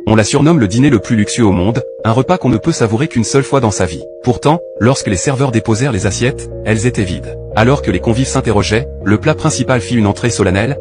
On la surnomme le dîner le plus luxueux au monde, un repas qu'on ne peut savourer qu'une seule fois dans sa vie. Pourtant, lorsque les serveurs déposèrent les assiettes, elles étaient vides. Alors que les convives s'interrogeaient, le plat principal fit une entrée solennelle.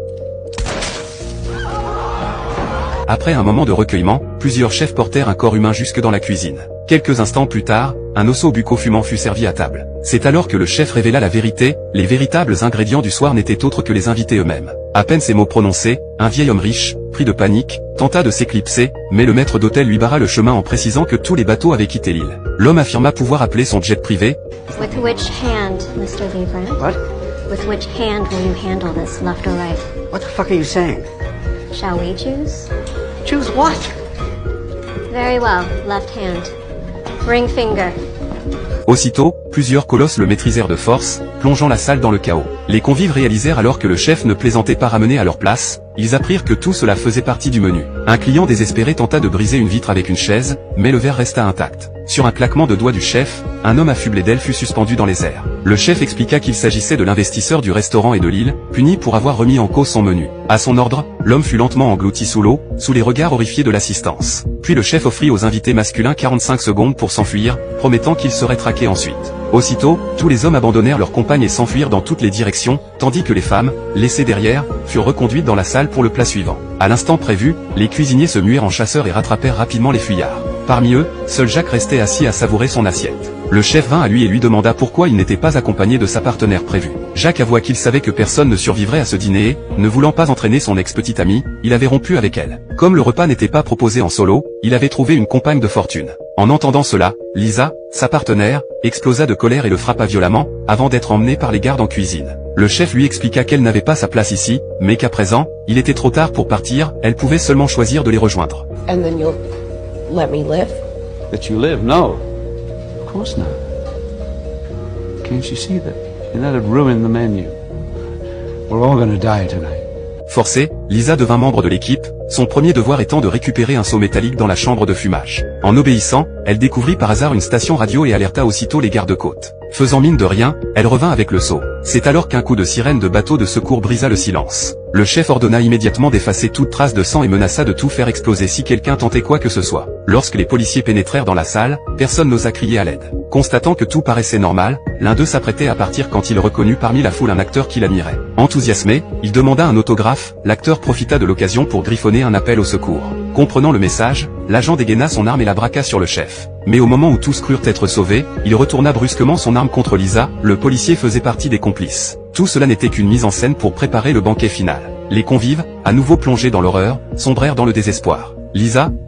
Après un moment de recueillement, plusieurs chefs portèrent un corps humain jusque dans la cuisine. Quelques instants plus tard, un osso bucco fumant fut servi à table. C'est alors que le chef révéla la vérité, les véritables ingrédients du soir n'étaient autres que les invités eux-mêmes. À peine ces mots prononcés, un vieil homme riche, pris de panique, tenta de s'éclipser, mais le maître d'hôtel lui barra le chemin en précisant que tous les bateaux avaient quitté l'île. L'homme affirma pouvoir appeler son jet privé. With which hand, Mr. Liebrand? What? With which hand will you handle this, left or right? What the fuck are you saying? Shall we choose? Choose what? Very well, left hand. Ring finger. Aussitôt, plusieurs colosses le maîtrisèrent de force, plongeant la salle dans le chaos. Les convives réalisèrent alors que le chef ne plaisantait pas ramener à leur place, ils apprirent que tout cela faisait partie du menu. Un client désespéré tenta de briser une vitre avec une chaise, mais le verre resta intact. Sur un claquement de doigts du chef, un homme affublé d'ailes fut suspendu dans les airs. Le chef expliqua qu'il s'agissait de l'investisseur du restaurant et de l'île, puni pour avoir remis en cause son menu. À son ordre, l'homme fut lentement englouti sous l'eau, sous les regards horrifiés de l'assistance. Puis le chef offrit aux invités masculins 45 secondes pour s'enfuir, promettant qu'ils seraient traqués ensuite. Aussitôt, tous les hommes abandonnèrent leurs compagnes et s'enfuirent dans toutes les directions, tandis que les femmes, laissées derrière, furent reconduites dans la salle pour le plat suivant. À l'instant prévu, les cuisiniers se muèrent en chasseurs et rattrapèrent rapidement les fuyards. Parmi eux, seul Jacques restait assis à savourer son assiette. Le chef vint à lui et lui demanda pourquoi il n'était pas accompagné de sa partenaire prévue. Jacques avoua qu'il savait que personne ne survivrait à ce dîner et, ne voulant pas entraîner son ex-petite amie, il avait rompu avec elle. Comme le repas n'était pas proposé en solo, il avait trouvé une compagne de fortune. En entendant cela, Lisa, sa partenaire, explosa de colère et le frappa violemment, avant d'être emmenée par les gardes en cuisine. Le chef lui expliqua qu'elle n'avait pas sa place ici, mais qu'à présent, il était trop tard pour partir, elle pouvait seulement choisir de les rejoindre. And then you'll let me live? That you live? No. Of course not. Can't you see that? And that'd ruin the menu. We're all gonna die tonight. Forcée, Lisa devint membre de l'équipe, son premier devoir étant de récupérer un seau métallique dans la chambre de fumage. En obéissant, elle découvrit par hasard une station radio et alerta aussitôt les gardes-côtes. Faisant mine de rien, elle revint avec le seau. C'est alors qu'un coup de sirène de bateau de secours brisa le silence. Le chef ordonna immédiatement d'effacer toute trace de sang et menaça de tout faire exploser si quelqu'un tentait quoi que ce soit. Lorsque les policiers pénétrèrent dans la salle, personne n'osa crier à l'aide. Constatant que tout paraissait normal, l'un d'eux s'apprêtait à partir quand il reconnut parmi la foule un acteur qu'il admirait. Enthousiasmé, il demanda un autographe, l'acteur profita de l'occasion pour griffonner un appel au secours. Comprenant le message, l'agent dégaina son arme et la braqua sur le chef. Mais au moment où tous crurent être sauvés, il retourna brusquement son arme contre Lisa, le policier faisait partie des complices. Tout cela n'était qu'une mise en scène pour préparer le banquet final. Les convives, à nouveau plongés dans l'horreur, sombrèrent dans le désespoir. Lisa,